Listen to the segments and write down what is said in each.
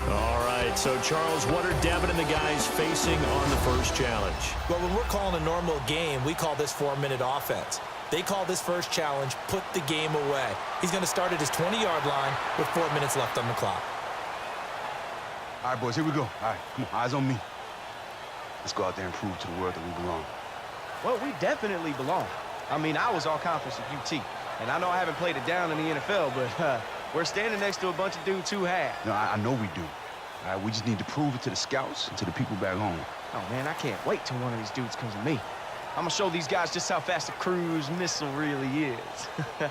All right, so Charles, what are Devin and the guys facing on the first challenge? Well, when we're calling a normal game, we call this 4-minute offense. They call this first challenge, put the game away. He's going to start at his 20-yard line with 4 minutes left on the clock. All right, boys, here we go. All right, come on, eyes on me. Let's go out there and prove to the world that we belong. Well, we definitely belong. I mean, I was all conference at UT, and I know I haven't played it down in the NFL, but we're standing next to a bunch of dudes who have. No, I know we do. All right, we just need to prove it to the scouts and to the people back home. Oh, man, I can't wait till one of these dudes comes to me. I'm gonna show these guys just how fast a cruise missile really is. All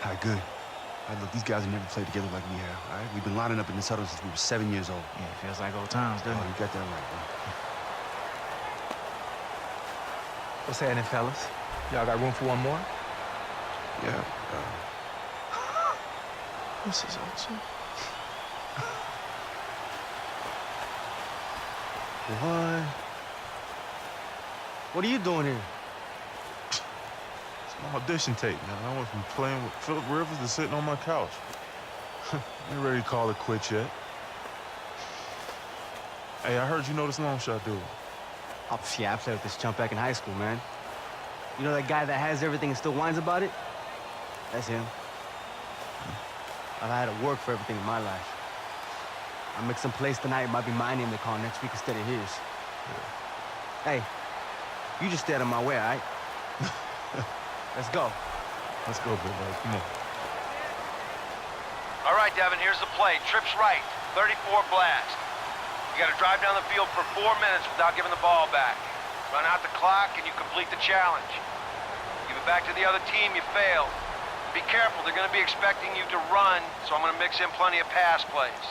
right, good. All right, look, these guys have never played together like we have, all right? We've been lining up in this huddle since we were 7 years old. Yeah, it feels like old times, doesn't Oh, it? you got that right, bro. What's happening, fellas? Y'all got room for one more? Yeah, This is awesome. One. What are you doing here? It's my audition tape, man. I went from playing with Philip Rivers to sitting on my couch. Ain't ready to call it quits yet. Hey, I heard you know this long shot dude. Oh, yeah, I played with this chump back in high school, man. You know that guy that has everything and still whines about it? That's him. I've had to work for everything in my life. I make some place tonight, it might be my name they call next week instead of his. Yeah. Hey, you just stay out of my way, all right? Let's go. Let's go, big boy. Come on. All right, Devin, here's the play. Trips right, 34 blast. You got to drive down the field for 4 minutes without giving the ball back. Run out the clock, and you complete the challenge. Give it back to the other team, you fail. Be careful, they're going to be expecting you to run, so I'm going to mix in plenty of pass plays.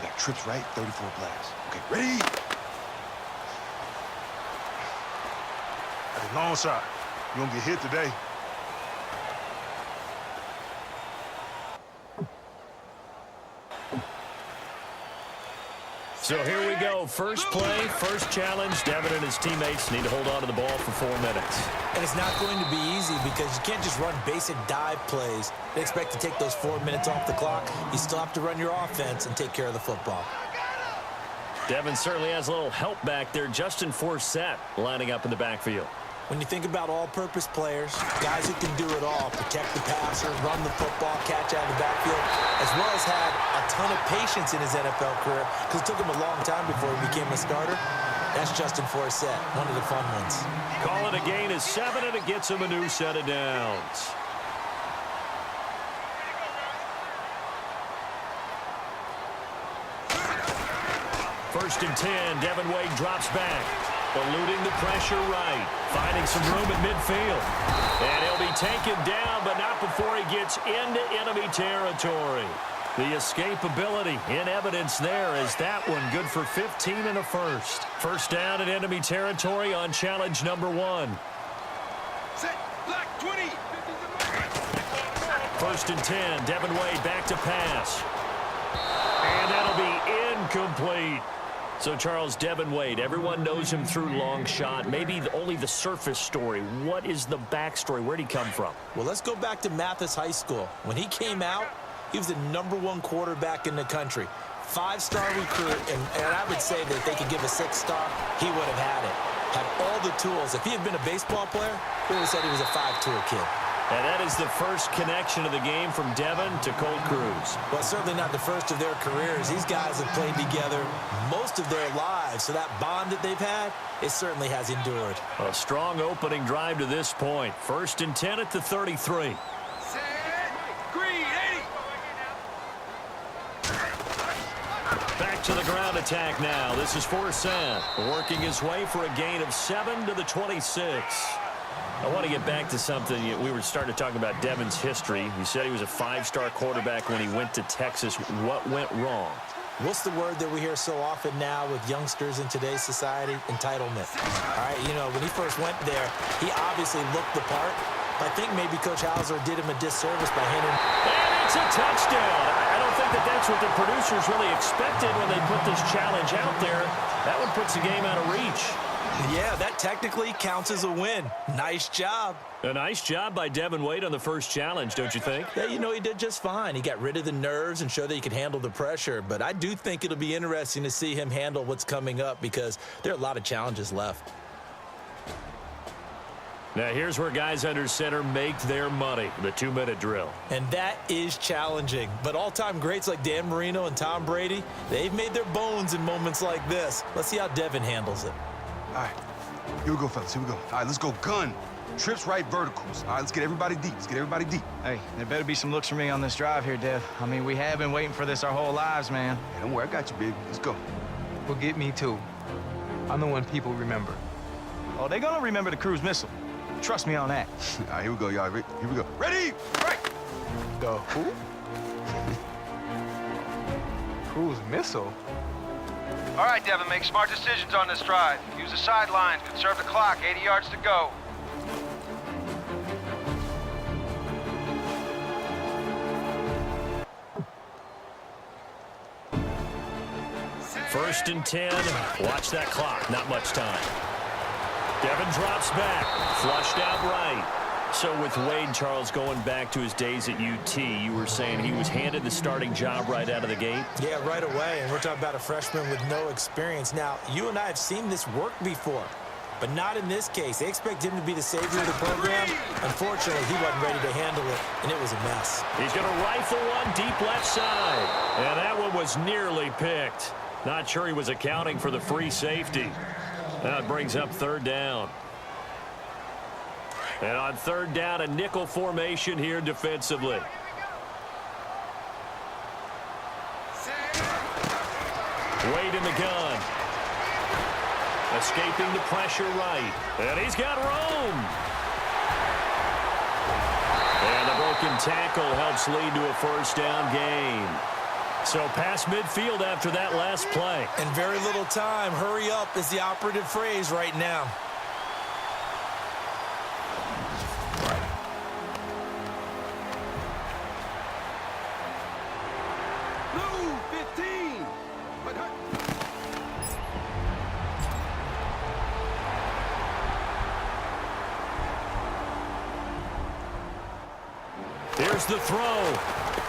we got trips right, 34 blasts. Okay, ready? Hey, long shot. You gonna get hit today. So here we go. First play, first challenge. Devin and his teammates need to hold on to the ball for 4 minutes. And it's not going to be easy because you can't just run basic dive plays and expect to take those 4 minutes off the clock. You still have to run your offense and take care of the football. Devin certainly has a little help back there. Justin Forsett lining up in the backfield. When you think about all-purpose players, guys who can do it all, protect the passer, run the football, catch out of the backfield, as well as had a ton of patience in his NFL career because it took him a long time before he became a starter, that's Justin Forsett, one of the fun ones. Call it a gain of 7, and it gets him a new set of downs. First and 10, Devin Wade drops back. Eluding the pressure right. Finding some room at midfield. And he'll be taken down, but not before he gets into enemy territory. The escapability in evidence there as that one good for 15 and a first. First down in enemy territory on challenge number 1. Set, black 20. First and 10, Devin Wade back to pass. And that'll be incomplete. So, Charles, Devin Wade, everyone knows him through long shot. Maybe only the surface story. What is the backstory? Where'd he come from? Well, let's go back to Mathis High School. When he came out, he was the #1 quarterback in the country. 5-star recruit, and I would say that if they could give a 6-star, he would have had it. Had all the tools. If he had been a baseball player, we would have said he was a 5-tool kid. And that is the first connection of the game from Devin to Colt Cruz. Well, certainly not the first of their careers. These guys have played together most of their lives, so that bond that they've had, it certainly has endured. A strong opening drive to this point. First and 10 at the 33. Set, green, 80. Back to the ground attack now. This is Forsett working his way for a gain of 7 to the 26. I want to get back to something. We were starting to talk about Devin's history. You said he was a 5-star quarterback when he went to Texas. What went wrong? What's the word that we hear so often now with youngsters in today's society? Entitlement. All right, you know, when he first went there, he obviously looked the part. But I think maybe Coach Hauser did him a disservice by handing. And it's a touchdown. I don't think that's what the producers really expected when they put this challenge out there. That one puts the game out of reach. Yeah, that technically counts as a win. Nice job. A nice job by Devin Wade on the first challenge, don't you think? Yeah, you know, he did just fine. He got rid of the nerves and showed that he could handle the pressure. But I do think it'll be interesting to see him handle what's coming up because there are a lot of challenges left. Now here's where guys under center make their money, the 2-minute drill. And that is challenging. But all-time greats like Dan Marino and Tom Brady, they've made their bones in moments like this. Let's see how Devin handles it. All right, here we go, fellas. Here we go. All right, let's go gun. Trips right verticals. All right, let's get everybody deep. Let's get everybody deep. Hey, there better be some looks for me on this drive here, Dev. I mean, we have been waiting for this our whole lives, man. Hey, don't worry, I got you, baby. Let's go. Forget me too. I'm the one people remember. Oh, they're gonna remember the cruise missile. Trust me on that. All right, here we go, y'all. Here we go. Ready? Right. The who? Cruise missile? All right, Devin, make smart decisions on this drive. Use the sidelines, conserve the clock, 80 yards to go. First and 10. Watch that clock. Not much time. Devin drops back. Flushed out right. So with Wade, Charles, going back to his days at UT, you were saying he was handed the starting job right out of the gate? Yeah, right away. And we're talking about a freshman with no experience. Now, you and I have seen this work before, but not in this case. They expect him to be the savior of the program. Unfortunately, he wasn't ready to handle it, and it was a mess. He's going to rifle one deep left side. And that one was nearly picked. Not sure he was accounting for the free safety. Now it brings up third down. And on third down, a nickel formation here defensively. Wade in the gun. Escaping the pressure right. And he's got room. And the broken tackle helps lead to a first down gain. So past midfield after that last play. And very little time. Hurry up is the operative phrase right now. Blue 15. But Here's the throw.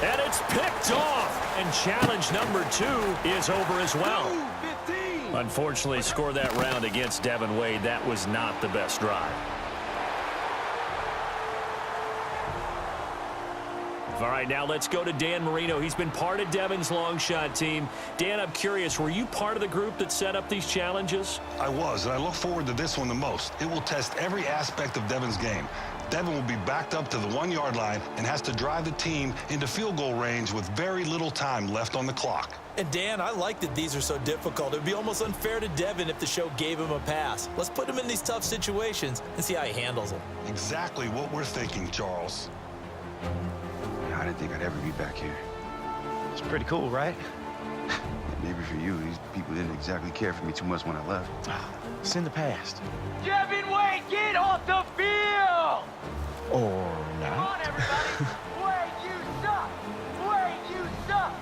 And it's picked off. And challenge number 2 is over as well. Blue 15. Unfortunately, score that round against Devin Wade. That was not the best drive. All right, now let's go to Dan Marino. He's been part of Devin's long shot team. Dan, I'm curious, were you part of the group that set up these challenges? I was, and I look forward to this one the most. It will test every aspect of Devin's game. Devin will be backed up to the 1-yard line and has to drive the team into field goal range with very little time left on the clock. And Dan, I like that these are so difficult. It would be almost unfair to Devin if the show gave him a pass. Let's put him in these tough situations and see how he handles them. Exactly what we're thinking, Charles. I didn't think I'd ever be back here. It's pretty cool, right? Maybe for you, these people didn't exactly care for me too much when I left. It's in the past. Devin Wade, get off the field! Or Come not. on, everybody! Wade, you suck! Wade, you suck!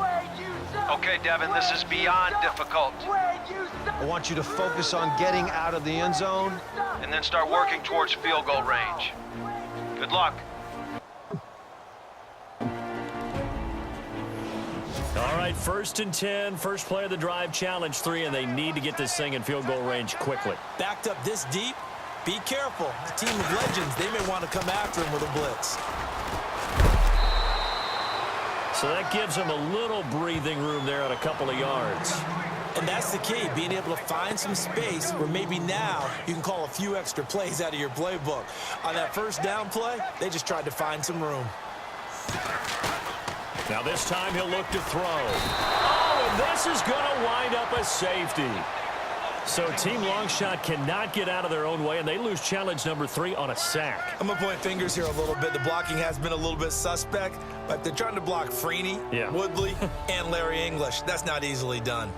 Wade, you suck! Okay, Devin, this is beyond difficult. Wade, you suck! I want you to focus on getting out of the end zone. And then start working towards field goal range. Good luck. All right, first and 10, first play of the drive, challenge 3, and they need to get this thing in field goal range quickly. Backed up this deep, be careful. The team of legends, they may want to come after him with a blitz. So that gives them a little breathing room there at a couple of yards. And that's the key, being able to find some space where maybe now you can call a few extra plays out of your playbook. On that first down play, they just tried to find some room. Now this time he'll look to throw. Oh, and this is going to wind up a safety. So Team Longshot cannot get out of their own way, and they lose challenge number 3 on a sack. I'm going to point fingers here a little bit. The blocking has been a little bit suspect, but they're trying to block Freeney, Woodley, and Larry English. That's not easily done.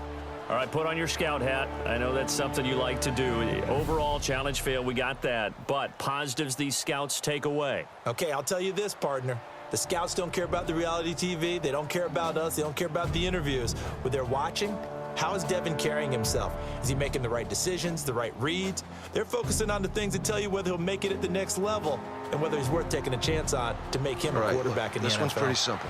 All right, put on your scout hat. I know that's something you like to do. Overall, challenge fail, we got that. But positives these scouts take away. Okay, I'll tell you this, partner. The scouts don't care about the reality TV. They don't care about us. They don't care about the interviews. What they're watching How is Devin carrying himself? Is he making the right decisions, the right reads? They're focusing on the things that tell you whether he'll make it at the next level and whether he's worth taking a chance on to make him a quarterback in the NFL. This one's pretty simple.